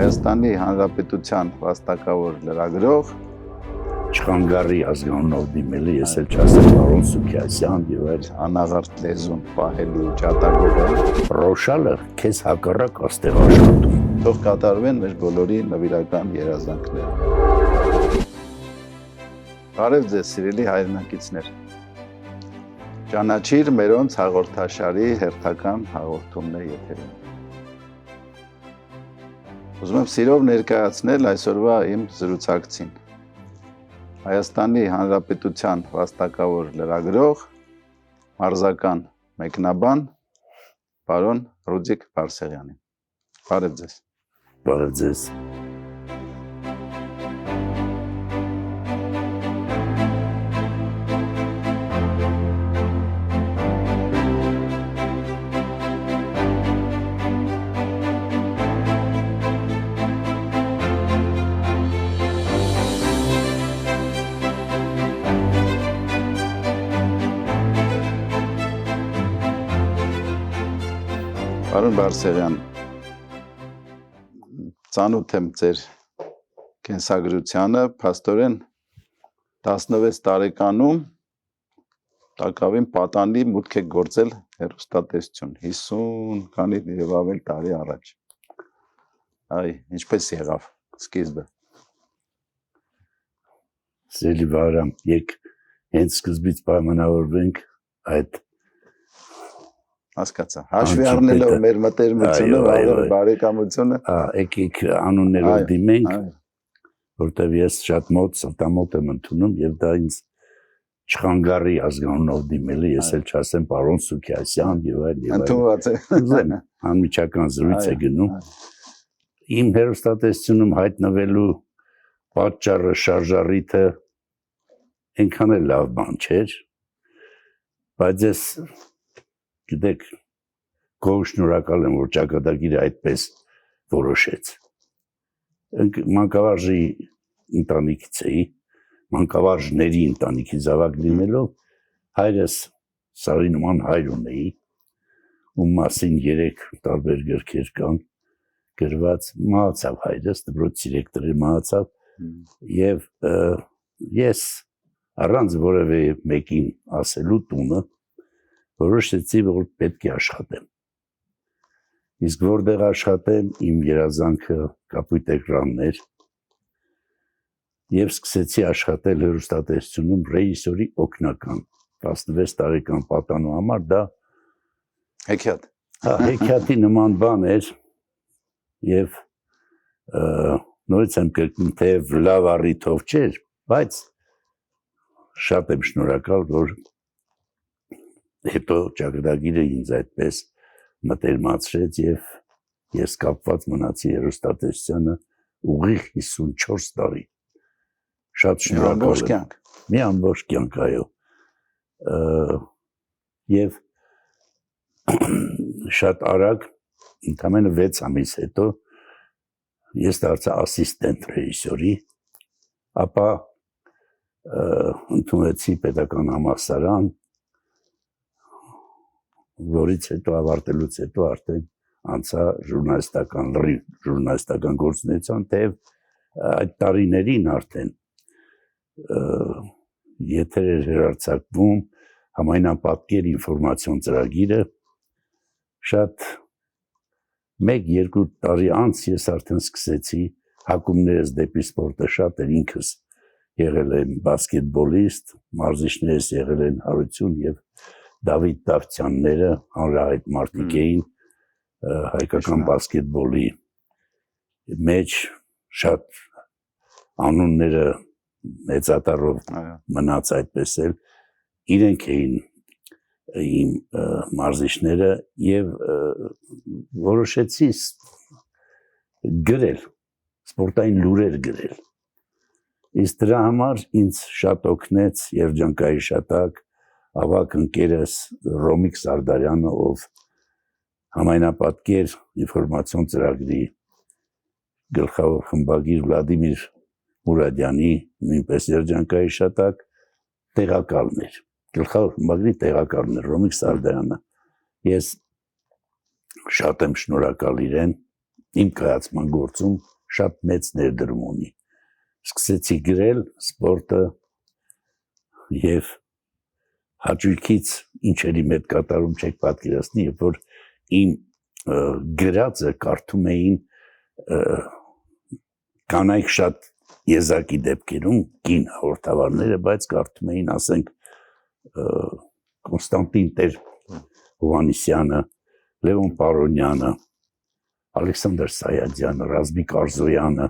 Հայաստանի Հանրապետության վաստակավոր լրագրող Չխանգարի ազգանունով դիմելի, ես էլ չասեմ պարոն Սուքիասյան եւ այլ անաղարտ լեզուն պահելու ջատագովը Ռոշալը քեզ հակառակ աստեղ աշխատում։ Թող կատարվեն մեր բոլորի նվիրական երազանքները։ Բարև ձեզ, սիրելի հայրենակիցներ։ Ճանաչիր մերոնց հաղորդաշարի հերթական հաղորդումն է եթերում։ Ուզում եմ սիրով ներկայացնել այսօրվա իմ զրուցակցին։ Հայաստանի Հանրապետության վաստակավոր լրագրող, մարզական մեկնաբան, պարոն Ռուդիկ Բարսեղյանին։ Բարև ձեզ։ Բարև ձեզ։ Պարոն Բարսեղյան, ծանոթ եմ ձեր կենսագրությանը, փաստորեն 16 տարեկանում տակավին պատանի մուտք եք գործել հեռուստատեսություն, 50 քանի եւ ավել տարի առաջ։ Այ, ինչպես եղավ սկիզբը։ Սիրելի Վահրամ, եկ հենց սկզբից պայմանավորվենք այդ հասկացա, հաշվի առնելով մեր մտերմությունը, բարեկամությունը, եկեք անուններով դիմենք, որտեղ ես շատ մոտ եմ ընդունում եւ դա ինձ Չխանգարի ազգանունով դիմելի, ես էլ չասեմ պարոն Սուքիասյան եւ այլ եւ այլ։ Ընդունված է։ Ուզեմ անմիջական զրույց է գնում։ Իմ հեռուստատեսությունում հայտնվելու պատճառը շարժառիթը այնքան էլ լավ բան չէր, բայց ես գիտեք, գոհ շնորհակալ եմ, որ ճակատագիրը այդպես որոշեց։ Մանկավարժի ընտանիքից էի, մանկավարժների ընտանիքի զավակ լինելով, հայրս Սարի նման հայր ունեի, ում մասին 3 տարբեր գրքեր կան, գրված, մահացավ հայրս, դպրոցի դիրեկտորը մահացավ, եւ ես առանց որևէ մեկին ասելու տունը որոշեցի, որ պետք է աշխատեմ։ Իսկ որտեղ աշխատեմ, իմ երազանքը կապույտ էկրանն էր եւ սկսեցի աշխատել հեռուստատեսությունում ռեժիսորի օգնական 16 տարեկան պատանու համար դա հեքիաթ։ Հեքիաթի նման բան էր եւ նորից եմ կրկնում, թեև լավ առիթով չէր, բայց շատ եմ շնորհակալ, որ հետո ճակատագիրը ինձ այդպես մտերմացրեց եւ ես կապված մնացի հեռուստատեսությանը ուղիղ 54 տարի։ Շատ շնորհակալ եմ։ Մի ամբողջ կյանք, այո։ Եվ շատ արագ, ընդամենը 6 ամիս հետո ես դարձա ասիստենտ ռեժիսորի, ապա ընդունվեցի պետական համալսարան, որից հետո ավարտելուց հետո արդեն անցա ժուրնալիստական գործունեության, թեև այդ տարիներին արդեն եթեր էր հեռարձակվում համայնապատկեր ինֆորմացիոն ծրագիրը, շատ 1-2 տարի անց ես արդեն սկսեցի հակումներս դեպի սպորտը շատ էր, ինքս եղել եմ բասկետբոլիստ, մարզիչներս եղել են Հարություն եւ Դավիթ Դավթյանները, հանրահայտ մարդիկ էին հայկական բասկետբոլի մեջ, շատ անունները մեծատառով մնաց այդպես էլ, իրենք էին իմ մարզիչները եւ որոշեցի գրել, սպորտային լուրեր գրել։ Իսկ դրա համար ինձ շատ օգնեց երջանկայի շատակ ավակ ընկերս Ռոմիկ Սարդարյանը, ով համայնապատկեր ինֆորմացիոն ծրագրի գլխավոր խմբագիր Վլադիմիր Մուրադյանի, նույնպես երջանկայի շատակ տեղակալն էր, գլխավոր խմբագրի տեղակալն էր Ռոմիկ Սարդարյանը։ Ես շատ եմ շնորհակալ իրեն, իմ կայացման գործում շատ մեծ ներդրում ունի։ Սկսեցի գրել սպորտը եւ հաճույքից ինչերի մեծ կատարում չեք պատկերացնի, երբ որ իմ գրածը կարդում էին կանայք շատ եզակի դեպքերում կին հաղորդավարները, բայց կարդում էին, ասենք, Կոնստանտին Տեր Հովհաննիսյանը, Լևոն Պարոնյանը, Ալեքսանդր Սայադյանը, Ռազմիկ Արզոյանը,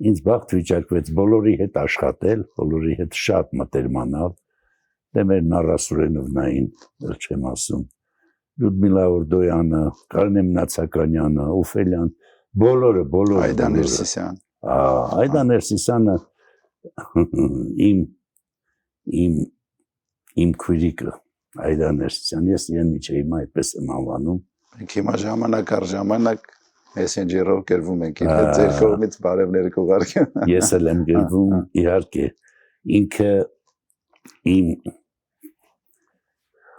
ինձ բախտ վիճակվեց բոլորի հետ աշխատել, բոլորի հետ շատ մտերմանալ, դե մեր Նարա Սուրենովնային, էլ չեմ ասում, Լյուդմիլա Օրդոյանը, Կարինե Մնացականյանը, Օֆելյան, բոլորը։ Այդա Ներսիսյան։ Այդա Ներսիսյանը իմ քույրիկը, Այդա Ներսիսյան, ես իրեն միջի հիմա այդպես եմ անվանում։ Մենք հիմա ժամանակ առ ժամանակ Messenger-ով գրվում ենք, ձեր կողմից բարևներ կուղարկեմ։ Ես էլ եմ գրվում, իհարկե, ինքը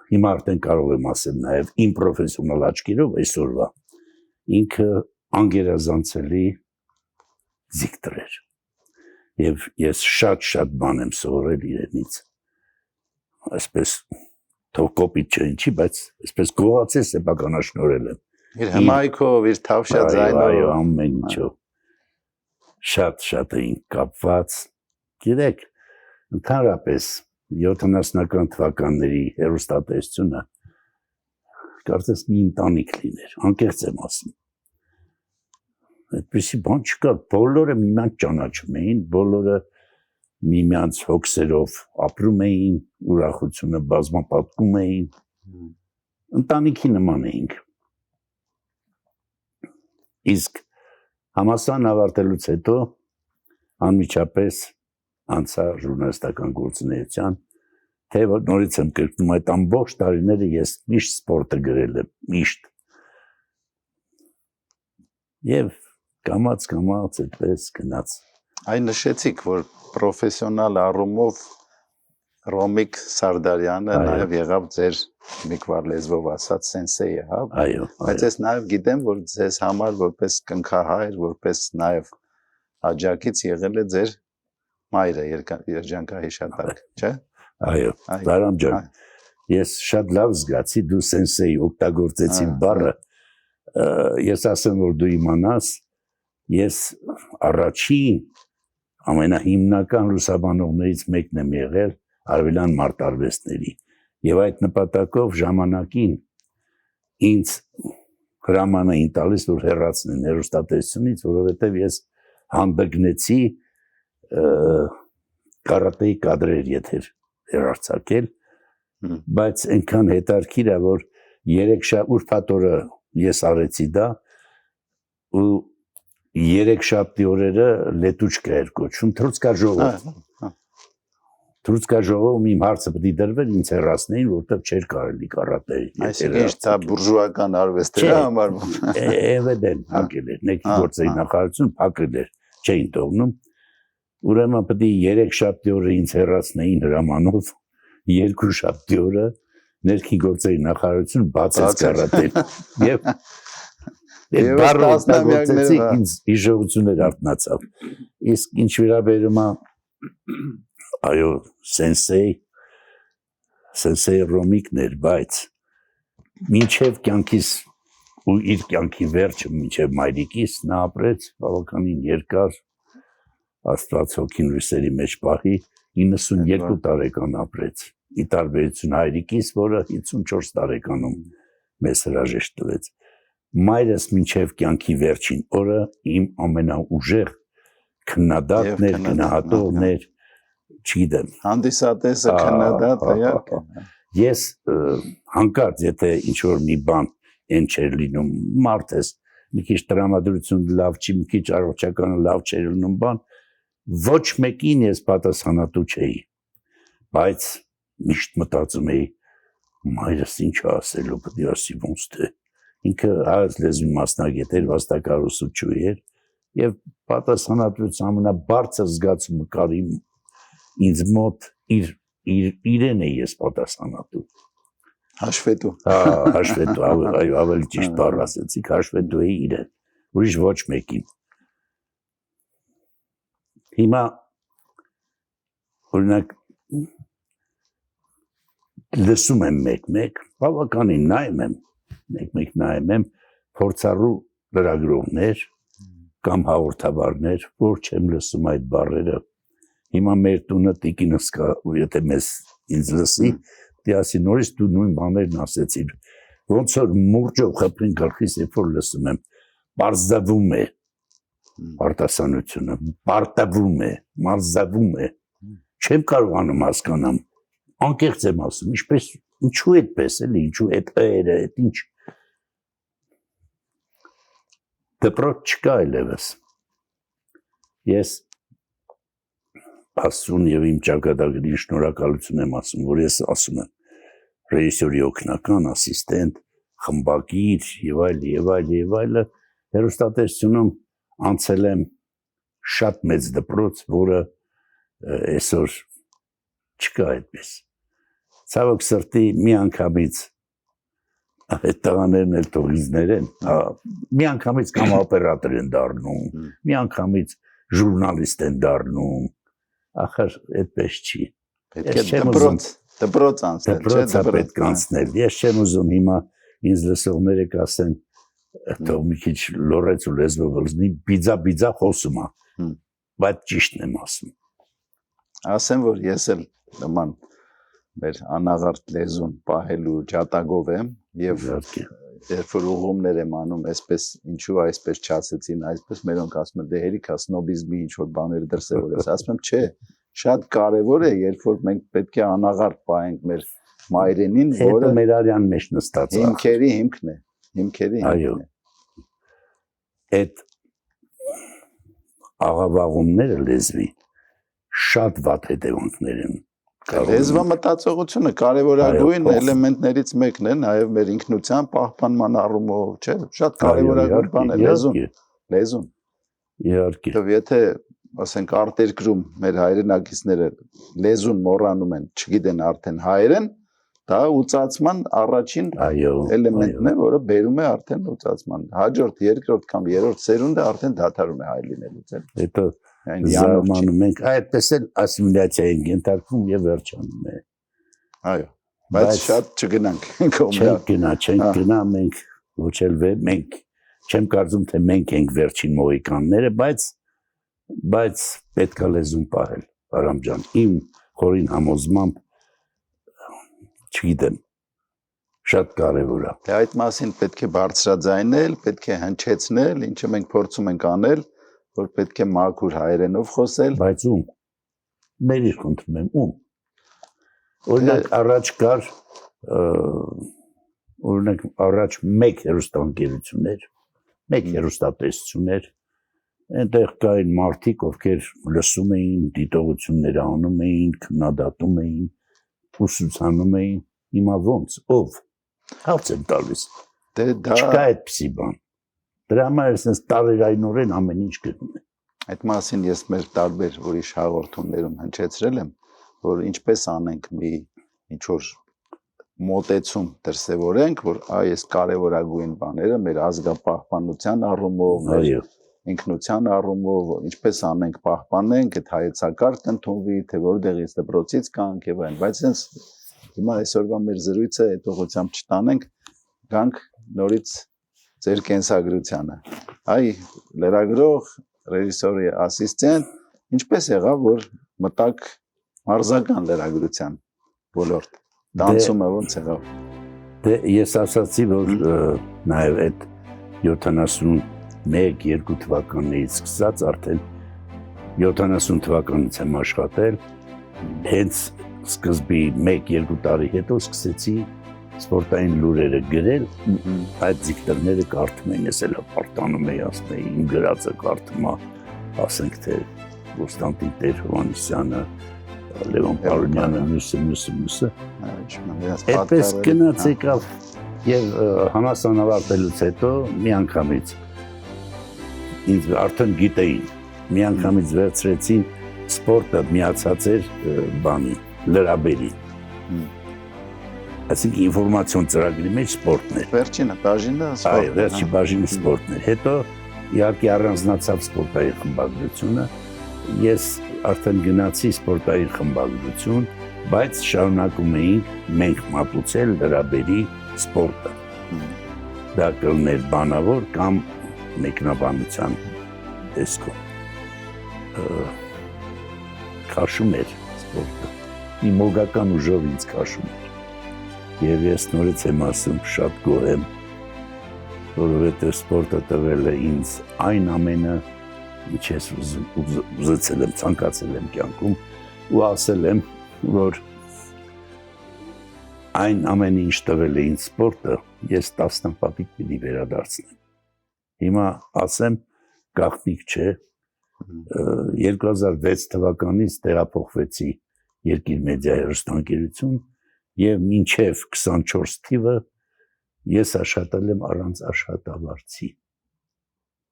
հիմա արդեն կարող եմ ասել նաև իմ պրոֆեսիոնալ աչքերով այսօրվա, ինքը անգերազանցելի դիկտոր էր։ Եվ ես շատ բան եմ սովորել իրենից։ Այսպես թող կոպիտ չէ ինչի, բայց այսպես գողացել սեփականաշնորհել եմ։ Իր հմայքով, իր թավշյա ձայնով, այո, ամեն ինչով։ Շատ էին կապված։ Գիտեք, ընդհանրապես 70-ական թվականների հեռուստատեսությունը կարծես մի ընտանիք լիներ, անկեղծ եմ ասում։ Այդպիսի բան չկար, բոլորը միմյանց ճանաչում էին, բոլորը միմյանց հոգսերով ապրում էին, ուրախությունը բազմապատկում էին, ընտանիքի նման էինք։ Իսկ համալսարան ավարտելուց հետո անմիջապես անցա ժուրնալիստական գործունեության, թե որ նորից եմ կրկնում այդ ամբողջ տարիները ես միշտ սպորտը գրել եմ, միշտ։ Եվ կամաց այդպես գնաց։ Այն նշեցիք, որ պրոֆեսիոնալ առումով Ռոմիկ Սարդարյանը նաև եղավ ձեր միկվար լեզվով ասած սենսեյը, հա։ Այո։ Բայց ես նաև գիտեմ, որ ձեզ համար որպես կնքահայր, որպես նաև աջակից եղել է ձեր մայրը երջանկահիշատակ, չէ՞։ Այո, Վարամ ջան, ես շատ լավ զգացի, դու սենսեյ օգտագործեցի բառը, ես ասեմ, որ դու իմանաս, ես առաջին ամենահիմնական լուսաբանողներից մեկն եմ եղել արևելյան մարտարվեստների եւ այդ նպատակով ժամանակին ինձ հրաման էին տալիս, որ հեռացնեն հեռուստատեսությունից, որովհետեւ ես հանդգնեցի կարատեի կադրեր եթեր հեռարձակել, բայց այնքան հետարքիր է, որ ուրբաթ օրը ես արեցի դա ու 3 շաբթի օրերը լետուչկա էր կոչվում, Թրուցկա ժողովում իմ հարցը պետք է դրվեր, ինձ հեռացնեին, որտեղ չէր կարելի կարատեի։ Այսինքն դա բուրժուական արվեստ էր համարվում։ Էվեդեն հակել էր, ներքի գործերի նախարարություն փակել էր, չէին թողնում։ Ուրեմն պետք է 3 շաբթի օրը ինձ հեռացնեին հրամանով, 2 շաբթի օրը ներքի գործերի նախարարություն բացեց կարատեն։ Եվ բառը օգտագործեցի, ինձ հիշողություններ արթնացավ։ Իսկ ինչ վերաբերում է այո, սենսեյ Ռոմիկներ, բայց մինչև կյանքիս ու իր կյանքի վերջը, մինչև մայրիկիս նա ապրեց բավականին երկար, Աստված հոգին լույսերի մեջ պահի, 92 տարեկան ապրեց, ի տարբերություն հայրիկիս, որը 54 տարեկանում մեզ հրաժեշտ տվեց։ Մայրս մինչև կյանքի վերջին օրը իմ ամենաուժեղ քննադատն էր, գնահատողն էր, չգիտեմ։ Հանդիսատեսը քննադատ, իհարկե։ Ես հանկարծ, եթե ինչ-որ մի բան են չէր լինում, մարդ ես, մի քիչ տրամադրություն լավ չի, մի քիչ առողջականը լավ չէր լինում բան, ոչ մեկին ես պատասխանատու չէի, բայց միշտ մտածում էի, մայրս ինչ ասելու, պետք է ասի ոնց թե, ինքը հայոց լեզվի մասնագետ էր, վաստակար ուսուցչուհի էր, եւ պատասխանատվության ամենաբարձր զգացումը կար ինձ մոտ իրեն էի ես պատասխանատու։ Հաշվետու։ Հաշվետու, այո, ավելի ճիշտ բառ ասեցիք, հաշվետու էի իրեն։ ուրիշ ոչ մեկին։ Հիմա օրինակ լսում եմ մեկ-մեկ, բավականին նայում եմ, մեկ-մեկ նայում եմ փորձառու լրագրողներ կամ հաղորդավարներ, որ չեմ լսում այդ բառերը։ Հիմա մեր տունը տիկինս կա, եթե ինձ լսի, դիասի նորից դու նույն բաներն ասեցիր։ Ոնց որ մուրճով խփին գլխիս, երբ որ լսում եմ, բարձրվում է արտասանությունը, պարտվում է, մարզվում է։ Չեմ կարողանում հասկանամ։ Անկեղծ եմ ասում, ինչու այդպես էլի, ինչու այդ երը, այդ ինչ։ Դպրոց չկա այլևս։ Ես Աստծուն եւ իմ ճակատագրին շնորհակալություն եմ ասում, որ ես ասում եմ ռեժիսորի օգնական, ասիստենտ, խմբագիր եւ այլը, հեռուստատեսությունում անցել եմ շատ մեծ դպրոց, որը այսօր չկա այդպես։ Ցավոք սրտի մի անգամից այդ տղաներն էլ տողիզներ են, մի անգամից կամ օպերատոր են դառնում, մի անգամից ժուրնալիստ են դառնում, ախր այդպես չի։ Պետք է դպրոց անցնել, չէ՞, դպրոց անցնել։ Ես չեմ ուզում հիմա ինձ լսողները կասեն, թող մի քիչ լորեց ու լեզվով լզնի, բիձա խոսում է, բայց ճիշտն եմ ասում։ Ասեմ, որ ես էլ նման մեր անաղարտ լեզուն պահելու ջատագով եմ եւ երբ որ ուղումներ եմ անում, այսպես ինչու այսպես չասեցին, այսպես մերոնք ասում են դե հերիք է սնոբիզմի ինչ որ բաներ դրսևորես, ասում եմ չէ, շատ կարևոր է, երբ որ մենք պետք է անաղարտ պահենք մեր մայրենին, որը մեր արյան մեջ նստած է։ Հիմքերի հիմքն է, հիմքերի հիմքն է։ Այդ աղավաղումները լեզվի շատ վատ հետևանքներ են։ Լեզվա մտածողությունը կարևորագույն էլեմենտներից մեկն է, նաև մեր ինքնության պահպանման առումով, չէ՞, շատ կարևորագույն բան է լեզուն։ Իհարկե։ Եվ եթե ասենք արտերկրում մեր հայրենակիցները լեզուն մոռանում են, չգիտեն արդեն հայերեն, դա ուծացման առաջին էլեմենտն է, որը բերում է արդեն ուծացման։ Հաջորդ, երկրորդ կամ երրորդ սերունդը արդեն դադարում է հայ լինելուց։ Հետո զարմանում ենք, այդպես էլ ասիմիլյացիա են ենթարկվում եւ վերջանում է։ Այո, բայց շատ չգնանք Չենք գնա մենք ոչ էլ մենք չեմ կարծում թե մենք ենք վերջին մոհիկանները, բայց պետք է լեզուն պահել, Արամ ջան, իմ խորին համոզմամբ չգիտեմ, շատ կարևոր է։ Դե այդ մասին պետք է բարձրաձայնել, պետք է հնչեցնել, ինչը մենք փորձում ենք անել, որ պետք է մաքուր հայերենով խոսել։ Բայց ում։ Մեր խնդրում եմ, ում։ Օրինակ առաջ կար, օրինակ առաջ մեկ հեռուստաընկերություններ, մեկ հեռուստատեսություններ, այնտեղ կային մարդիկ, ովքեր լսում էին, դիտողություններ անում էին, քննադատում էին, ուսուցանում էին, հիմա ոնց, ով, հարց եմ տալիս, չկա այդպիսի բան, դրա համար այսպես տարերայնորեն ամեն ինչ գնում է։ Այդ մասին ես մեր տարբեր ուրիշ հաղորդումներում հնչեցրել եմ, որ ինչպես անենք մի ինչ-որ մոտեցում դրսևորենք, որ այս կարևորագույն բաները մեր ազգապահպանության առումով, մեր ինքնության առումով, ինչպես անենք պահպանենք, այդ հայեցակարգ ընդունվի, թե որտեղից դպրոցից կանք եւ այլն, բայց հենց հիմա այսօրվա մեր զրույցը այդ ուղղությամբ չտանենք, գանք նորից ձեր կենսագրությանը։ Այ լրագրող, ռեժիսորի ասիստենտ, ինչպես եղավ, որ մտակ մարզական լրագրության ոլորտ, դանսումը ոնց եղավ։ Դե ես ասացի, որ նաև այդ 71-2 թվականներից սկսած արդեն 70 թվականից եմ աշխատել, հենց սկզբի 1-2 տարի հետո սկսեցի սպորտային լուրերը գրել, այդ դիկտորները կարդում էին, ես էլ ապարտանում էի, ասում էի, իմ գրածը կարդում է, ասենք թե Կոստանտին Տեր-Հովհաննիսյանը, Լևոն Պարոնյանը, մյուսը։ Այդպես գնաց եկավ եւ համասան ավարտելուց հետո մի անգամից ինձ արդեն գիտեին, մի անգամից վերցրեցին սպորտը միացած էր բանի, լրաբերի։ Այսինքն ինֆորմացիոն ծրագրի մեջ սպորտն էր։ Վերջինը բաժինը սպորտն էր։ Այո, վերջի բաժինը սպորտն էր։ Հետո իհարկե առանձնացավ սպորտային խմբագրությունը, ես արդեն գնացի սպորտային խմբագրություն, բայց շարունակում էինք մենք մատուցել լրաբերի սպորտը։ Դա կլներ բանավոր կամ մեկնաբանության տեսքով։ Քաշում էր սպորտը, մի մոգական ուժով ինձ քաշում էր։ Եվ ես նորից եմ ասում, շատ գոհ եմ, որովհետև սպորտը տվել է ինձ այն ամենը, ինչ ես ուզեցել եմ, ցանկացել եմ կյանքում ու ասել եմ, որ այն ամենը ինչ տվել է ինձ սպորտը, ես տասնապատիկ պիտի վերադարձնեմ։ Հիմա ասեմ, գաղտնիք չէ, 2006 թվականից տեղափոխվեցի Երկիր մեդիա հեռուստաընկերություն եւ մինչեւ 24 թիվը ես աշխատել եմ առանց աշխատավարձի։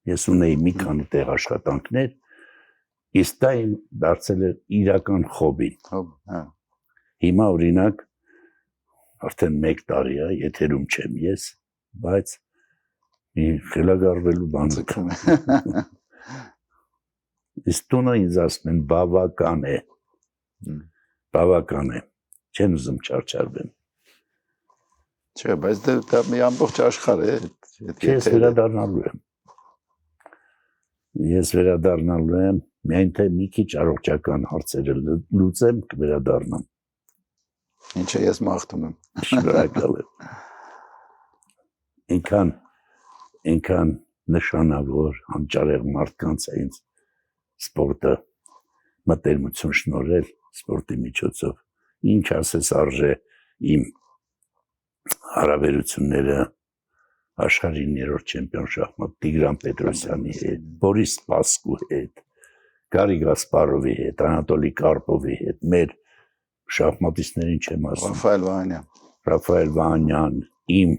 Ես ունեի մի քանի տեղ աշխատանքներ, իսկ դա իմ դարձել էր իրական խոբին։ Հիմա օրինակ արդեն 1 տարի է, եթերում չեմ ես, բայց մի խելագարվելու բան կա։ Իսկ տունը ինձ ասում են բավական է, բավական է, չեն ուզում չարչարվեմ։ Չէ, բայց դա մի ամբողջ աշխարհ է։ Ես վերադառնալու եմ, միայն թե մի քիչ առողջական հարցերը լուծեմ, կվերադառնամ։ Ինչը ես մաղթում եմ։ Շնորհակալ եմ։ Այնքան նշանավոր, անճարեղ մարդկանց է ինձ սպորտը մտերմություն շնորհել սպորտի միջոցով, ինչ ասես արժե իմ հարաբերությունները աշխարհի 9-րդ չեմպիոն շախմատ Տիգրան Պետրոսյանի հետ, Բորիս Սպասկու հետ, Գարի Գասպարովի հետ, Անատոլի Կարպովի հետ, մեր շախմատիստներին չեմ ասում, Ռաֆայել Վանյան, իմ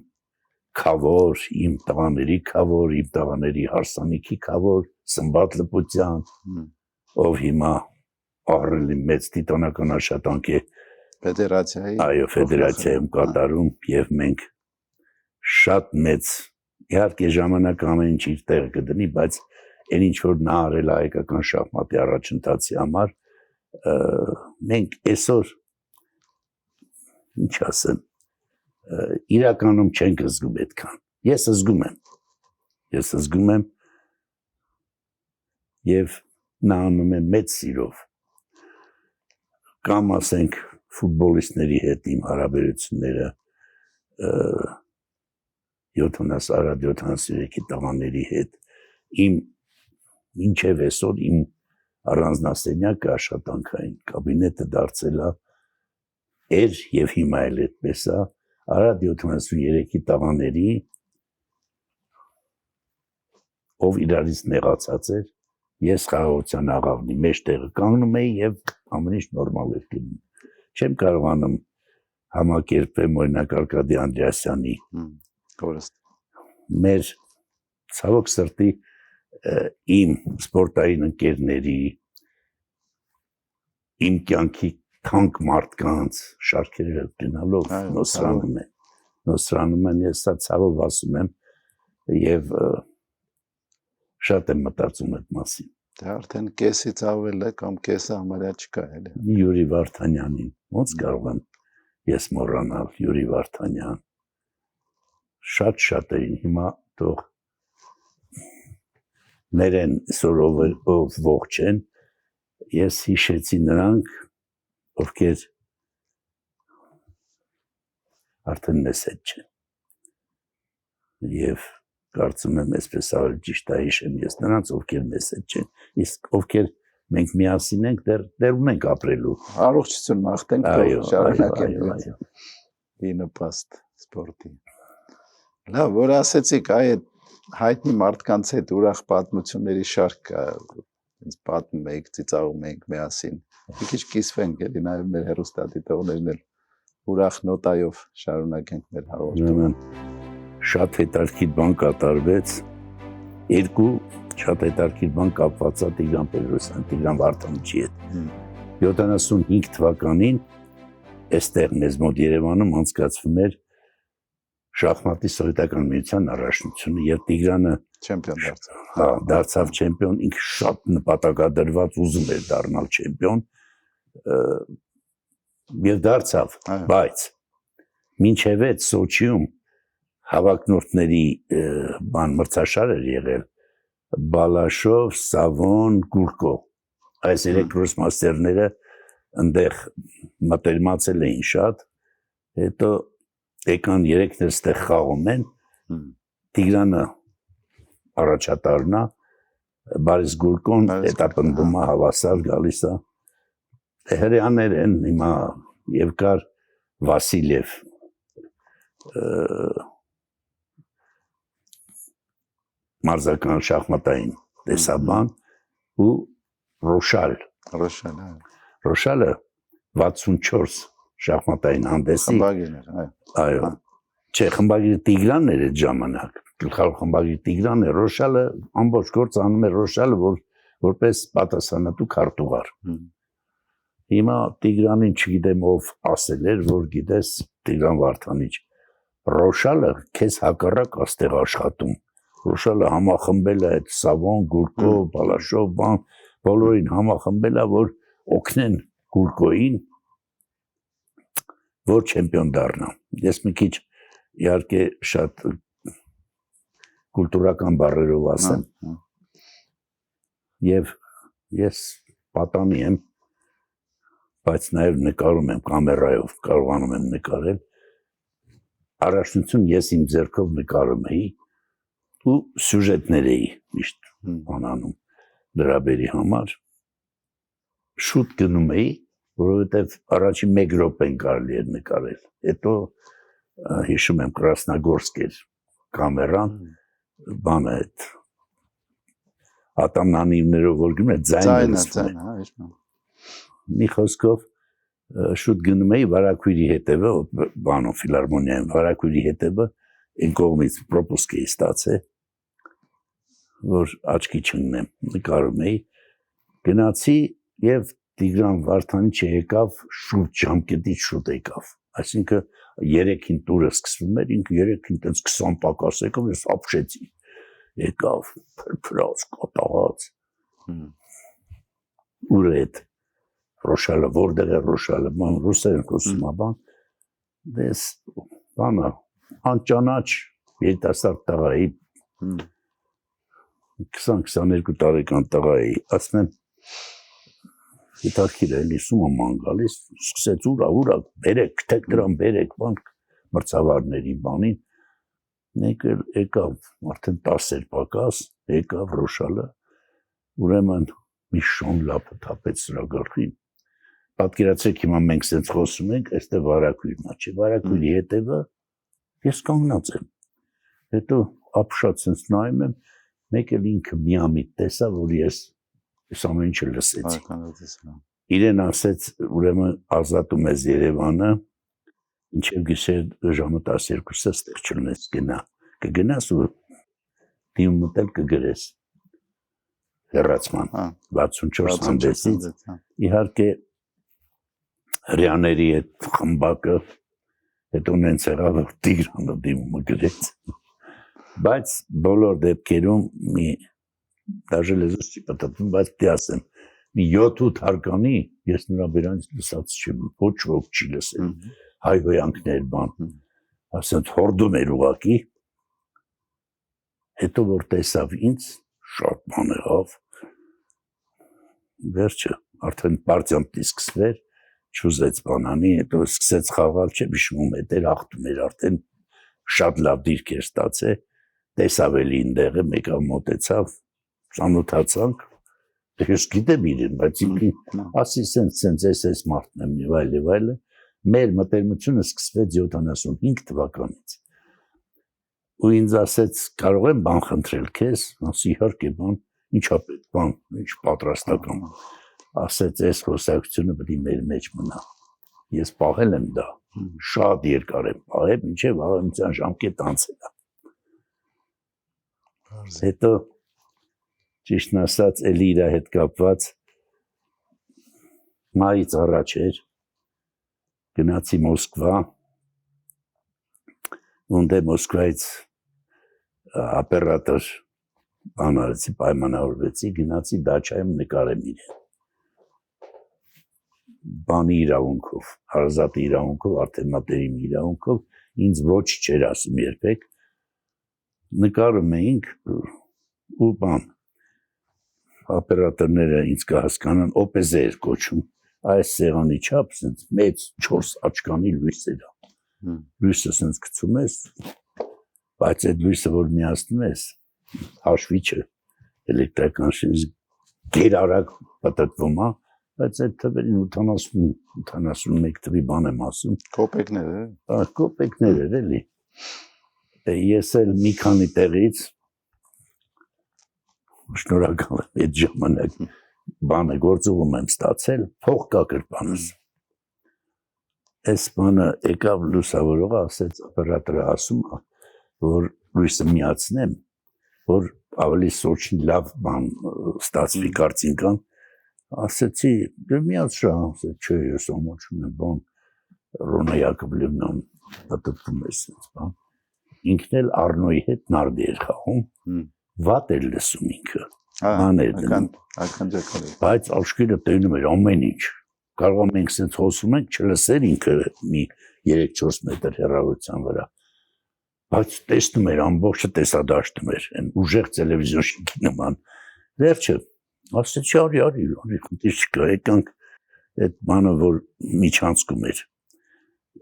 քավոր, իմ տղաների քավոր, իմ տղաների հարսանիքի քավոր, Սմբատ Լպուտյան, ով հիմա ահռելի մեծ տիտանական աշխատանք է ֆեդերացիայում կատարում եւ մենք շատ մեծ, իհարկե ժամանակ ամեն ինչ իր տեղը կդնի, բայց այն ինչ որ նա արել է հայկական շախմատի առաջընթացի համար, մենք այսօր ինչ ասեմ, իրականում չենք զգում այդքան։ Ես զգում եմ եւ նա անում է մեծ սիրով։ Կամ ասենք ֆուտբոլիստների հետ իմ հարաբերությունները 73 տղաների հետ իմ մինչև այսօր իմ առանձնասենյակը աշխատանքային կաբինետը դարձել է եւ հիմա էլ այդպես է Արադ 73-ի տղաների ով իրարից նեղացած էր, ես խաղաղության աղավնի մեջտեղը կանգնում էի եւ ամեն ինչ նորմալ էր գնում։ Չեմ կարողանում համակերպեմ օրինակ Արկադի Անդրեասյանի մեր ցավոք սրտի իմ սպորտային ընկերների իմ կյանքի թանկ մարդկանց շարքերը գնալով նոսրանում են ես սա ցավով ասում եմ եւ շատ եմ մտածում այդ մասին։ Դա արդեն կեսից ավել է կամ կեսը համարյա չկա էլի։ Յուրի Վարդանյանին ոնց կարող եմ ես մոռանալ Յուրի Վարդանյան։ Շատ էին հիմա թող ներեն սորով ողջ են ես հիշեցի նրանք ովքեր արդեն մեզ հետ չեն եւ կարծում եմ այսպես ավելի ճիշտ է հիշեմ ես նրանց ովքեր մեզ հետ չեն իսկ ովքեր մենք միասին ենք դեռ ունենք ապրելու առողջություն մաղթենք շարունակենք ի նպաստ սպորտի լավ որ ասեցիք այդ հայտնի մարդկանց հետ ուրախ պատմությունների շարք կա ինձ պատմում եք ծիծաղում եք միասին մի քիչ կիսվենք էլի նաև մեր հեռուստադիտողներն էլ ուրախ նոտայով շարունակենք մեր հաղորդումը շատ հետաքրքիր բան կատարվեց երկու շատ հետաքրքիր բան կապված է Տիգրան Պետրոսյան Տիգրան Վարդանիչի հետ 75 թվականին այստեղ մեզ մոտ Երևանում անցկացվում էր շախմատի սովետական միության առաջնությունը եւ Տիգրանը Չեմպիոն դարձավ։ Հա, դարձավ չեմպիոն, ինքը շատ նպատակադրված ուզում էր դառնալ չեմպիոն եւ դարձավ, բայց մինչև այդ Սոչիում հավակնորդների բան մրցաշար էր եղել Բալաշով, Սավոն, Գուրկո։ Այս երեք ռուսմաստերները այնտեղ մտերմացել էին շատ, հետո եկան երեքն էլ ստեղ խաղում են, Տիգրանը առաջատարն է, Բարիս Գուրկոն հետապնդում է, հավասար գալիս է, հրեաներ են հիմա եւ կար Վասիլև, մարզական շախմատային տեսաբան ու Ռոշալը 64 շախմատային հանդեսի այո չէ խմբագիրը Տիգրանն էր այդ ժամանակ գլխավոր խմբագիրը Տիգրանն է Ռոշալը ամբողջ գործ անում է Ռոշալը որպես պատասխանատու քարտուղար հիմա Տիգրանին չգիտեմ ով ասել էր որ գիտես Տիգրան Վարդանիչ Ռոշալը քեզ հակառակ աստեղ աշխատում Ռոշալը համախմբել է այդ Սավոն, Գուրկո, Բալաշով, բան բոլորին համախմբել է որ օգնեն Գուրկոին որ չեմպիոն դառնա ես մի քիչ իհարկե շատ կուլտուրական բառերով ասեմ եւ ես պատանի եմ բայց նաեւ նկարում եմ կամերայով կարողանում եմ նկարել առաջնություն ես իմ ձեռքով նկարում էի ու սյուժետներ էի միշտ անանում դրաբերի համար շուտ գնում էի որովհետև առաջին 1 րոպեն կարելի էր նկարել հետո հիշում եմ Կրասնագորսկ էր կամերան բանը այդ ատամնանիվներով որ գնում է ձայնը մի խոսքով շուտ գնում էի վարակույրի հետևը բանո ֆիլարմոնիայում վարակույրի հետևը այն կողմից պրոպուսկ էի ստացել որ աչքի չընկնեմ նկարում էի գնացի եւ Տիգրան Վարդանիչը եկավ շուտ ժամկետից շուտ եկավ այսինքն 3-ին տուրը սկսվում էր ինքը 3-ին տենց 20 պակաս եկավ ես ապշեցի եկավ փրփրած կոտաղած ուր է Ռոշալը որտեղ է Ռոշալը ման ռուսերեն խոսում է բան դες բանը անճանաչ երիտասարդ տղա էի 20-22 տարեկան տղա էի ասում եմ Հետաքրքիր է լսում եմ ման գալիս սկսեց ուրա բերեք գտեք դրան բերեք բան մրցավարների բանին մեկ էլ եկավ արդեն 10 էր պակաս եկավ Ռոշալը ուրեմն մի շոն լապը թափեց սրա գլխին պատկերացրեք հիմա մենք սենց խոսում ենք այստեղ վարակույրն է չէ վարակույրի հետևը ես կանգնած եմ հետո ապշած սենց նայում եմ մեկ էլ ինքը միամիտ տեսա որ ես ամեն ինչը լսեցի իրեն ասեց ուրեմն ազատում ես Երևանը ինչև գիշեր ժամը 12-ը ստեղ չլնես գնա կգնաս ու դիմում մտել կգրես հեռացման 64 հանդեսից իհարկե հրեաների այդ խմբակը հետո նենց եղավ Տիգրանը դիմումը գրեց բայց բոլոր դեպքերում մի դաժե լեզուս չի պատտվում բայց դե ասեմ մի 7-8 հարկանի ես նրա բերանից լսած չեմ ոչ ոք չի լսել հայհոյանքներ բան ասենց հորդում էր ուղակի հետո որ տեսավ ինձ շատ բան եղավ վերջը արդեն պարտիան պիտի սկսվեր չուզեց բանանի հետո սկսեց խաղալ չէ հիշում է դեր հաղթում էր արդեն շատ լավ դիրք էր ստացել տեսավ էլի ինտեղը մեկը մոտեցավ ծանոթացանք ես գիտեմ իրեն բայց ասի սենց ես մարդն եմ եւ այլն մեր մտերմությունը սկսվեց 75 թվականից ու ինձ ասեց կարող եմ բան խնդրել քեզ ասի իհարկե բան ինչա պետք բան ինչ պատրաստական ասեց այս խոսակցությունը պետք է մեր մեջ մնա ես պահել եմ դա շատ երկար եմ պահել մինչև վաղամիջյան ժամկետ անցել հետո ճիշտն ասած էլի իր հետ կապված մայից առաջ էր գնացի Մոսկվա ունդ է Մոսկվայից օպերատոր բանարեցի, պայմանավորվեցի, գնացի դաչայում նկարեմ իրեն։ Բանի իրավունքով, հարազատի իրավունքով, արդեն մատերիմի իրավունքով, ինձ ոչ չէր ասում երբեք, նկարում էինք ու բան, ապերատորները ինձ կհասկանան, օպեզե էր կոչում, այս սեղանի չափ, մեծ 4 աչկանի լույս էր, լույսը սենց գցում ես, բայց այդ լույսը, որ միացնում ես, հաշվի չէ, էլեկտրական շենից գերարակ պտտվում, բայց այդ թվերին 81 թվի բան եմ ասում։ Կոպեկներ է։ Կոպեկներ էր էլի։ Ես էլ մի քանի տեղից շնորհակալ եմ այդ ժամանակ բանը գործում եմ ստացել, փող կա գրպանս։ Այս բանը եկավ լուսավորողը, ասեց օպերատորը ասում, որ լույսը միացնեմ, որ ավելի սոչին լավ բան ստացվի կարծինքան, ասեցի, դե միացրա, ասեց, չէ, ես ամոչում եմ, բան, Ռոնա Յակոբլևնան պատտվում ես, բան, ինքն էլ Արնոյի հետ նարդի էր խաղում, վատ էր լսում ինքը, բան էր դնում, բայց աշկիրը տենում էր ամեն ինչ, կարող մենք սենց հոսում ենք, չլսեր ինքը մի 3-4 մետր հեռավորության վրա, բայց տեսնում էր, ամբողջը տեսադաշտում էր, ուժեղ տելևիզիոն շինքի նման, վերջը, ասեցի, արի, խնդիր չկա, եկանք այդ բանը, որ միջանցքում էր,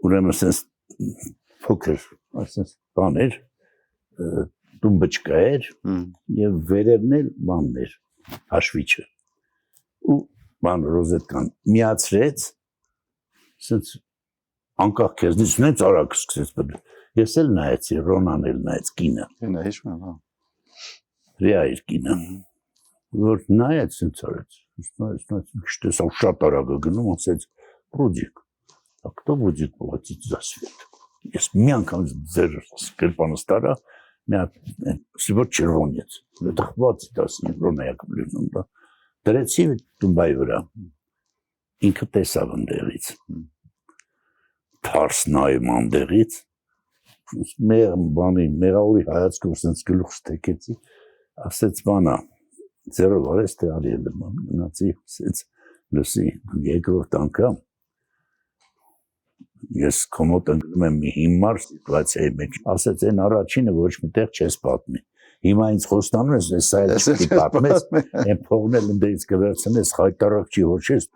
ուրեմն սենց փոքր, ասենց բան էր, տումբճկա էր և վերևն էլ բանն էր, հաշվիչը, ու բան ռոզետկան միացրեց, սենց անկախ կեզնից նենց արագ սկսեց բդու, ես էլ նայեցի, Ռոնան էլ նայեց կինը, հրյա էր կինը, որ նայեց սենց արեց, տեսավ շատ արագ գնում, ասեց, Ռոդիկ, а кто будет платить за свет? Ես մի անգամ ձեր գրպանս տարա, մի հատ սիվոր չերվոնեց, տխված դասին Ռոնա Յակոբլևնան դա, դրեցի տումբայի վրա, ինքը տեսավ ընդեղից, թարս նայում անդեղից, մեղավորի հայացքով սենց գլուխս թեկեցի, ասեց բանա, ձերով արես թե արիել եմ, գնացի, ասեց, լսի, երկրորդ անգամ, ես կոմոտ ընկնում եմ մի հիմար սիտուացիայի մեջ, ասեց, այն առաջինը ոչ մի տեղ չես պատմի, հիմա ինձ խոստանում ես, ես այլ չպի պատմես, են փողնել ընդերից կվերցնես, հայտարակ չի ոչ ես,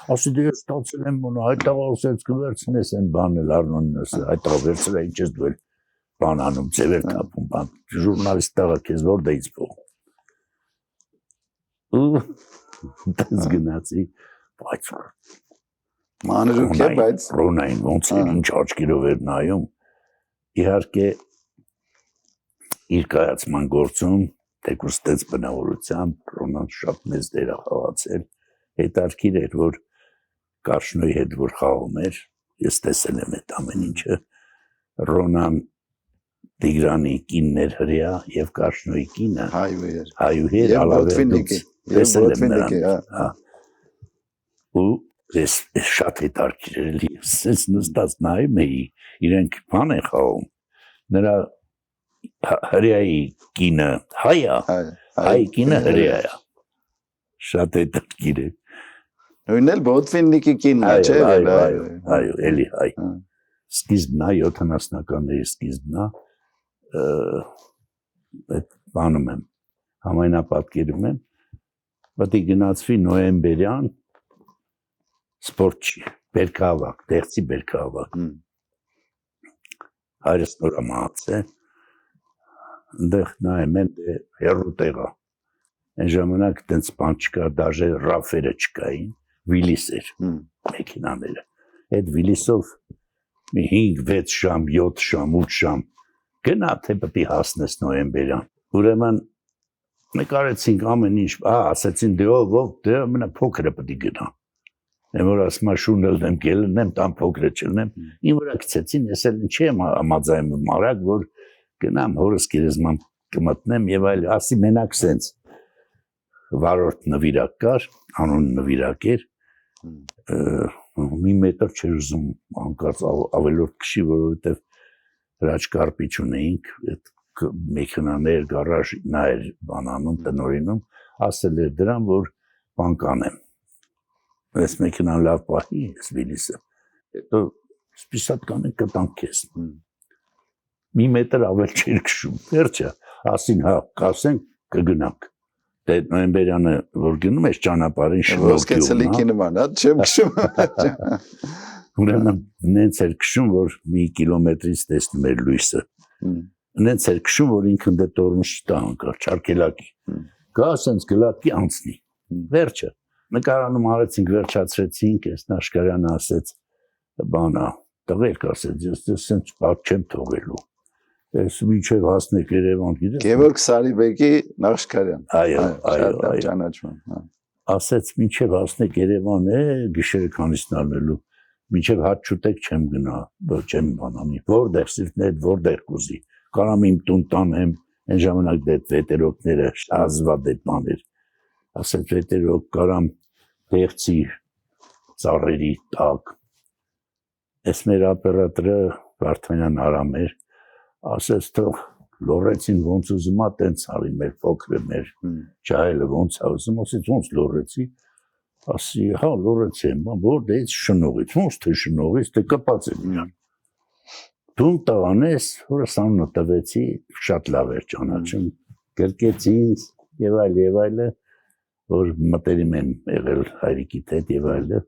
ասի դե ես ստացել եմ մոնը, հայտաղա ասեց կվերցնես, են բանել Արնոնին ասել, հայտաղա վերցրա ինչ ես դու էլ բան անում, ձևեր կապում, բան, ժուրնալիստ տաղա քեզ որտեղից փող ու դες գնացի, բայց մանրուք է, բայց Ռոնային ոնց էր ինչ աչքերով էր նայում, իհարկե իր կայացման գործում, թեկուզ տեց բնավորությամբ, Ռոնան շատ մեծ դեր է խաղացել, հետարքիր էր, որ Կարշնոյի հետ որ խաղում էր, ես տեսել եմ այդ ամեն ինչը, Ռոնան Տիգրանի կինն էր հրյա և Կարշնոյի կինը հայուհեր ալավերդուց, տեսել եմ նրան, ու ես շատ հետարքիր էր, ես նստած նայում էի, իրենք բան են խաղում, նրա հրյայի կինը հայ է, հայ կինը հրյա է, շատ հետարքիր էր, նույնն էլ Բոտվիննիկի կինն է, չէ՞, այո, էլի հայ, սկիզբն է, 70-ականների սկիզբն է, այդ բանում եմ, համայնապատկերում եմ, պետք է գնացվի նոյեմբերյան սպորտ չի, բերքահավաք, դեղցի բերքահավաք, հայրս նորա մահաց է, ընդեղ նայեմ են հեռու տեղա, այն ժամանակ տենց բան չկա, դաժե ռաֆերը չկային, վիլիս էր մեքինաները, այդ վիլիսով մի 5-6 ժամ, 7 ժամ, 8 ժամ, գնա թե պետք է հասնես նոյեմբերյան, ուրեմն նկարեցինք ամեն ինչ, ասեցին դե ով, դե մնա փոքրը պետք է գնա, եմ որ ասմա շունել եմ, գելն եմ, տան փոքրը չլնեմ, իմ վրա կցեցին, ես էլ չի եմ ամաձայում մարակ, որ գնամ հորս գերեզման կմտնեմ և այլ, ասի մենակ սենց, վարորդ նվիրակ կար, անուն նվիրակ էր, մի մետր չեր ուզում անկարծ ավելորդ կշի, որովհետև հրաչ կարպիչ ունեինք, մեքենաներ, գարաժ նայր բանանում, տնորինում, ասել էր դրան, որ բան կանեմ։ Այս մեքենան լավ պահի, այս Վիլիսը։ Հետո սպիսատ կանեն կտանք քեզ։ Մի մետր ավել չէր քշում։ Վերջը, ասին հա, կասենք կգնանք։ Դե նոյեմբերյանը որ գնում ես ճանապարհին շվոկում։ Ոսկեցելիքի նման, հա, չեմ քշում։ Ուրեմն նենց էր քշում, որ մի կիլոմետրից տեսնում էր լույսը։ Նենց էր քշում, որ ինքն դե տորմուշ տանկա, չարկելակի։ Գա ասենց գլակի անցնի։ Վերջը նկարանում արեցինք, վերջացրեցինք, այս Նաշկարյանը ասեց, բանա, տղերք ասեց, ես սենց բաց չեմ թողելու։ Ես միջև հասնեք Երևան, գիտես։ Գևորգ Սարիբեկի Նաշկարյան։ Այո, ճանաչում, հա։ Ասեց միջև հասնեք Երևան, գիշերը քանիսն առնելու։ Միջև հաց չուտեք չեմ գնա, չեմ բանանի։ Որտեղ սիրտներ, որտեղ կուզի։ Կարամ իմ տուն տանեմ, այն ժամանակ դե վետերոկները ազվատ այդ բաներ։ Ասեց վետերոկ կարամ դեղցի ծառերի տակ։ Այս մեր օպերատորը Վարդանյան Արամ էր, ասեց թող լորեցին ոնց ուզում ա տենց արի մեր փոքրը մեր ջահելը ոնց ա ուզում, ասեց ոնց լորեցի։ Ասի, հա, լորեցեմ, որտեղից շնողից, ոնց թե շնողից, թե կպած եմ իրան։ Դու տանես, որ սանունը տվեցի, շատ լավ էր ճանաչում, գրկեց ինձ եւ այլը, որ մտերիմ եմ եղել հայրիկիդ հետ եւ այլը,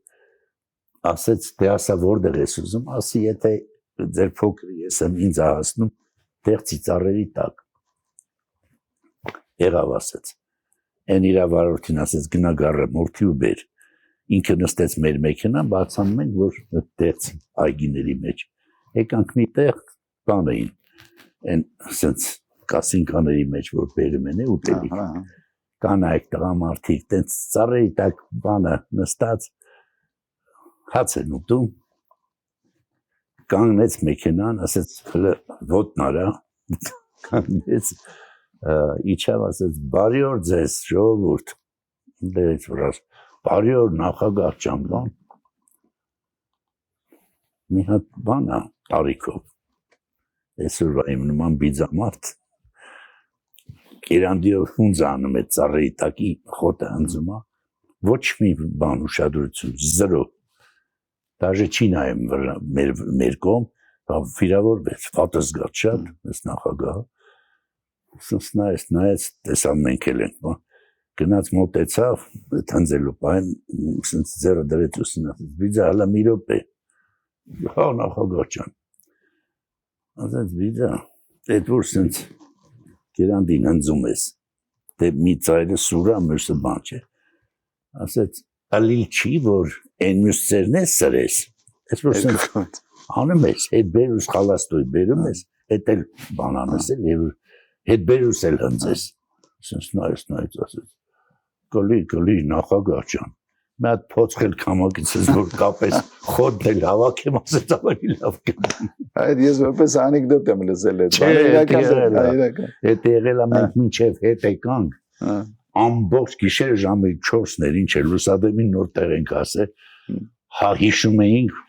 ասեց, դե ասա որտեղ ես ուզում, ասի, եթե ձեր փոքրը ես եմ ինձ հասնում, դեղցի ծառերի տակ։ Եղավ ասեց։ Այն իրա վարորդին ասեց գնա գարը մորթի ու բեր։ Ինքը նստեց մեր մեքենան, բացանում ենք, որ դեղցի այգիների մեջ։ Եկանք մի տեղ բան էին, այն սենց կասինկաների մեջ, որ բերում են ուտելիք։ Կանայք տղամարդիկ, տենց ծառերի տակ բանը նստած հաց են ուտում, կանգնեց մեքենան, ասեց ոտնն արա, կանգնեց, իջավ ասեց, բարի օր ձեզ, ժողովուրդ, դերից որ ասեց, բարի օր նախագահ ջան, բան, մի հատ բան ա, տարիքով, այսօրվա իմ նման բիձամարդ, կերանդիով հունձ անում է ծառերի տակի խոտը հնձում ա, ոչ մի բան ուշադրություն, զրո, դաժե չի նայում մեր կողմ, վիրավորվեց, վատը զգաց շատ, այս նախագահը, սնց նայեց, տեսավ մենք էլ ենք, գնաց մոտեցավ, հնձելու պահեն, սնց ձերը դրեց ուսին, բիձա հալա մի րոպե, հա նախագահ ջան, ասեց բիձա, այդ որ սնց կերանդին հնձում ես, դե մի ծայրը սուրա, մյուսը բան չէ, ասեց, ալիլ չի, որ այն մյուս ծերն է սրես, այս որ սնց անում ես, հետ բերուս խալաստոյ բերում ես, հետ էլ բան անես էլ, և հետ բերուս էլ հնձես, սնց նայեց, ասեց, կլի նախագահ ջան, մի հատ փոցխել կամակից ես, որ կապես խոտն էլ հավաքեմ, ասեց ավելի լավ կնան։ Այդ ես որպես անեկդոտ եմ լսել այդ հետ եղել է մենք մինչև հետ եկանք, ամբողջ գիշերը ժամը 4-ն էր, ինչ էր, լուսադեմին նոր տեղ ենք ասել, հա հիշում էինք,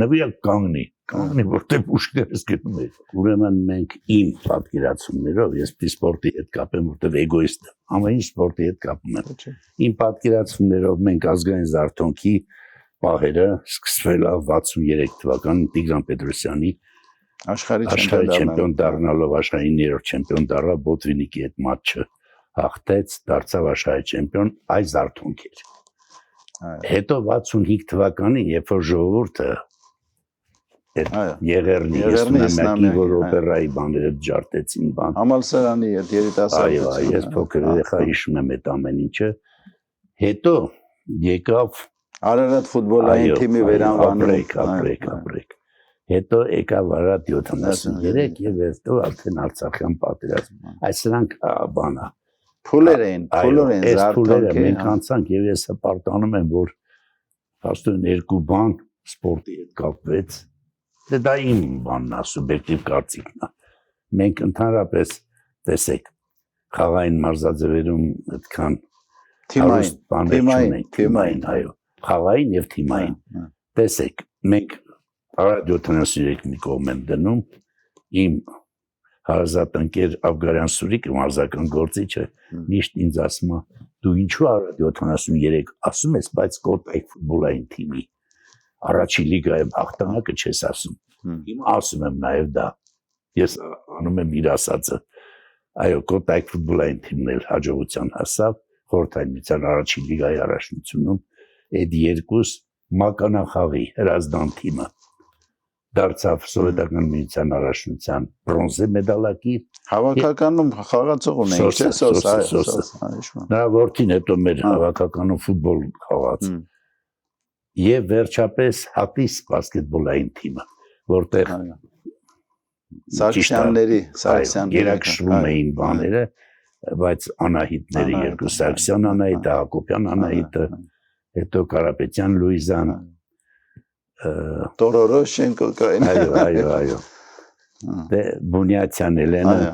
նվիրակ կանգնի, որտեղ ուշքներս գնում էր։ Ուրեմն մենք իմ պատկերացումներով, ես պիտի սպորտի հետ կապեմ, որտեղ էգոիստ եմ, ամեն ինչ սպորտի հետ կապում եմ։ Իմ պատկերացումներով մենք ազգային զարթոնքի պահերը սկսվել է 63 թվականին Տիգրան Պետրոսյանի աշխարհի չեմպիոն դառնալով աշխարհի 9-րդ չեմպիոն դառավ Բոտվինիկի հետ մատչը հաղթեց, դարձավ աշխարհի չեմպիոն, այս զարթոնք էր։ Հետո 65 թվականին, երբ որ ժողովուրդը Եղեռնի 91-ին, որ օպերայի բաները ջարդեցին բան։ Համալսարանի հետ երիտասարդություն։ Այո, ես փոքր երեխա հիշում եմ այդ ամեն ինչը։ Հետո եկավ Արարատ ֆուտբոլային թիմի վերանվանում։ Ապրեք։ Հետո եկավ Արարատ 73 եւ հետո արդեն Արցախյան պատերազմ։ Այս սրանք բանա։ Փուլեր էին զարթոնք։ Մենք անցանք եւ ես հպարտանում եմ, որ հաստատ երկու բան սպորտի հետ կապվեց։ Դա իմ բանն է, սուբյեկտիվ կարծիքն է։ Մենք ընդհանրապես տեսեք, խաղային մարզաձևերում այդքան թիմային, այո, խաղային եւ թիմային։ Տեսեք, մենք Արարատ 73 մի կողմ եմ դնում, իմ հարազատ ընկեր Աբգարյան Սուրիկը մարզական գործիչը միշտ ինձ ասում է դու ինչու արդ 73 ասում ես բայց Կոտայք ֆուտբոլային թիմի առաջի լիգայում հաղթանակը չես ասում հիմա ասում եմ նաև դա ես անում եմ իր ասածը այո Կոտայք ֆուտբոլային թիմն էլ հաջողության հասավ խորհրդային միության առաջի լիգայի առաջնությունում այդ երկուս մականախաղի հրազդան թիմը դարձավ սովետական միության առաջնության բրոնզե մեդալակի հավաքականում խաղացող ունենք չէ՞ սոս նրա որդին հետո մեր հավաքականում ֆուտբոլ խաղաց եւ վերջապես հատիս բասկետբոլային թիմը որտեղ Սարգսյանների երակշռում էին բաները բայց Անահիտները երկու Սարգսյան Անահիտը Հակոբյան Անահիտը հետո Կարապետյան Լուիզան Տորորոշենկո կային այո դե Բունյացյան Էլենը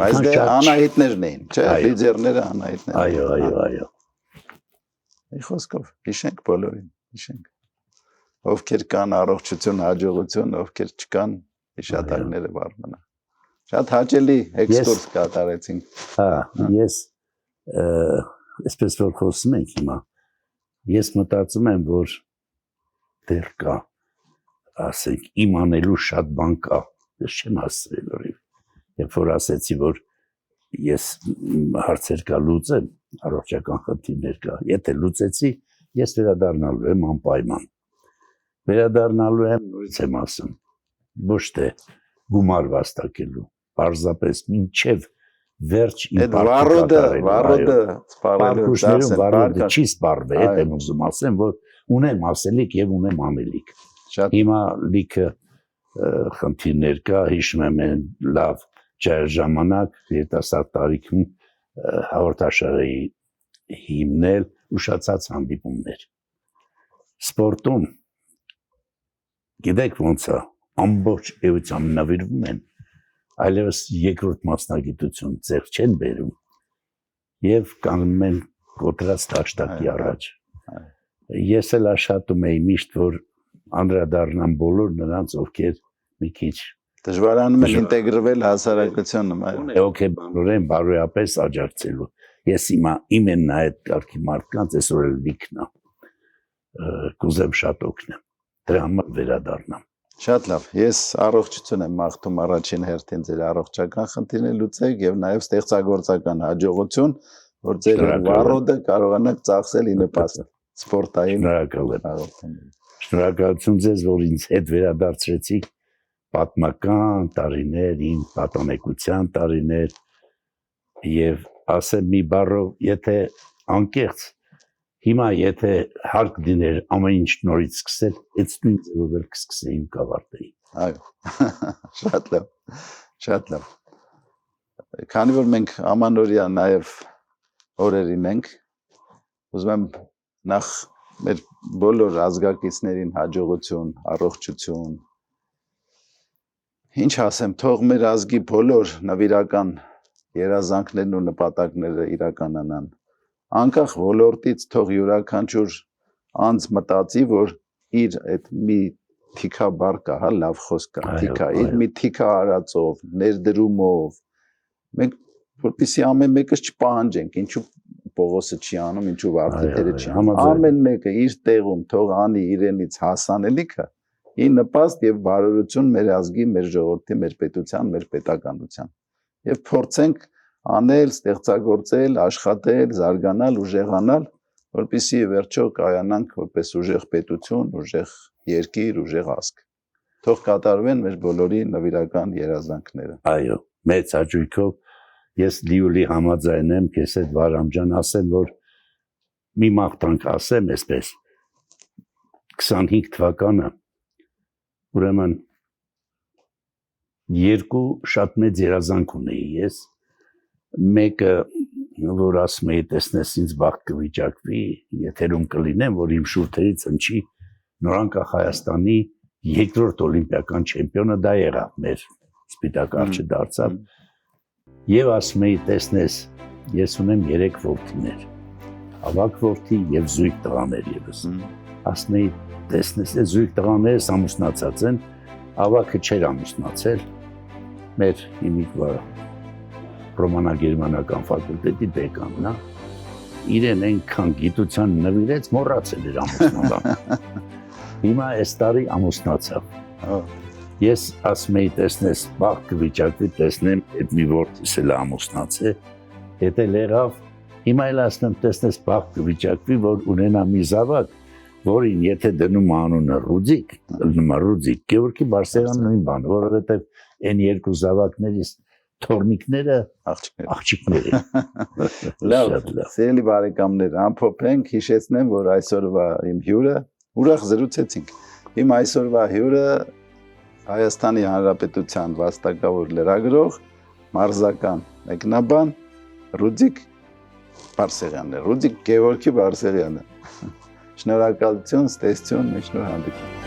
բայց դե Անահիտներն էին չէ լիդերները Անահիտներ այո Խոսքով հիշենք բոլորին հիշենք ովքեր կան առողջություն հաջողություն ովքեր չկան հիշատակները վարմնա շատ հաճելի էքսկուրս կատարեցինք ես այսպես որ խոսում ենք հիմա ես մտածում եմ որ դեռ կա ասենք իմանալու շատ բան կա ես չեմ ասել օրիվ երբ որ ասեցի որ ես հարցեր կա լուծեմ առողջական խնդիրներ կա եթե լուծեցի ես վերադառնալու եմ անպայման վերադառնալու եմ նորից եմ ասում ոչ թե գումար վաստակելու պարզապես մինչև վերջ իմ վառոդը վառոդը չի սպառվել այդ եմ ուզում ասեմ որ ունեմ ասելիք եւ ունեմ անելիք հիմա լիքը խնդիրներ կա հիշում եմ լավ ժամանակ երիտասարդ տարիքում հաղորդաշարի հիմնել ուշացած հանդիպումներ սպորտում գիտեք ոնց է ամբողջ էությամբ նվիրվում են այլևս երկրորդ մասնագիտություն ձեռք չեն բերում եւ կանգնում են կոտրած տաշտակի առաջ ես էլ աշխատում էի միշտ որ անդրադառնամ բոլոր նրանց ովքեր մի քիչ դժվարանում են ինտեգրվել հասարակությունում հոգեբանորեն բարոյապես աջակցելու ես իմ են այդ կարգի մարդկանց այսօր էլ լիքն է կուզեմ շատ օգնեմ դրա համար վերադառնամ շատ լավ ես առողջություն եմ մաղթում առաջին հերթին ձեր առողջական խնդիրները լուծեք եւ նաեւ ստեղծագործական հաջողություն որ ձեր վառոդը կարողանաք ծախսել ի նպաստ սպորտային շնորհակալություն ձեզ որ ինձ հետ վերադարձրեցիք պատմական տարիներ իմ պատանեկության տարիներ եւ ասեմ մի բառով եթե անկեղծ հիմա եթե հարկ դիներ ամեն ինչ նորից սկսել այդ նույն ձևով էլ կսկսեի ու կավարտեի այո շատ լավ քանի որ մենք ամանորյա նաեւ օրերին ենք ուզում եմ նախ մեր բոլոր ազգակիցներին հաջողություն առողջություն ինչ ասեմ թող մեր ազգի բոլոր նվիրական երազանքներն ու նպատակները իրականանան անկախ ոլորտից թող յուրաքանչյուր անձ մտածի որ իր այդ մի թիքա բառ կա հա լավ խոսք կա թիքա իր մի թիքա արածով ներդրումով մենք որպեսզի ամեն մեկս չպահանջենք ինչու Պողոսը չի անում ինչու Վարդգետերը չի անում ամեն մեկը իր տեղում թող անի իրենից հասանելիքը ի նպաստ եւ բարօրություն մեր ազգի մեր ժողովրդի մեր պետության մեր պետականության եւ փորձենք անել ստեղծագործել աշխատել զարգանալ ուժեղանալ որպեսզի վերջո կայանանք որպես ուժեղ պետություն ուժեղ երկիր ուժեղ ազգ թող կատարվեն մեր բոլորի նվիրական երազանքները այո մեծ հաճույքով ես լիուլի համաձայն եմ քեզ հետ Վարամ ջան ասեմ որ մի մաղթանք ասեմ այսպես 25 թվականը ուրեմն երկու շատ մեծ երազանք ունեի ես մեկը որ ասում էի տեսնես ինձ բախտ կվիճակվի եթերում կլինեմ որ իմ շուրթերից հնչի նորանկախ Հայաստանի երկրորդ օլիմպիական չեմպիոնը դա եղավ մեր սպիտակ արջը դարձավ եւ ասում էի տեսնես ես ունեմ 3 որդիներ ավագ որդի եւ զույգ տղաներ եւս ասում էի տեսնես այս զույգ տղաներս ամուսնացած են ավագը չէր ամուսնացել մեր հիմիկվա ռոմանա-գերմանական ֆակուլտետի դեկանն է, իրեն այնքան գիտության նվիրեց, մոռացել էր ամուսնալան։ Հիմա այս տարի ամուսնացավ։ Ես ասում էի տեսնես, բաղ կվիճակվի տեսնեմ, այդ մի որդիս էլ ամուսնաց է, հետ էլ եղավ, հիմա էլ ասում տեսնես բաղ կվիճակվի, որ ունենա մի զավակ, որին եթե դնում անունը Ռուդիկ, Ռուդիկ, Գևորգի Բարսեղյան նույն բանը, որովհետև այն երկու զավակներից թորնիկները աղջիկներ են։ Լավ, սիրելի բարեկամներ, ամփոփենք, հիշեցնեմ, որ այսօրվա իմ հյուրը ուրախ զրուցեցինք։ Իմ այսօրվա հյուրը Հայաստանի Հանրապետության վաստակավոր լրագրող, մարզական մեկնաբան Ռուդիկ Բարսեղյանն է, Ռուդիկ Գևորգի Բարսեղյանը։ Շնորհակալություն, ստեսություն, մեջնոր հանդիպում։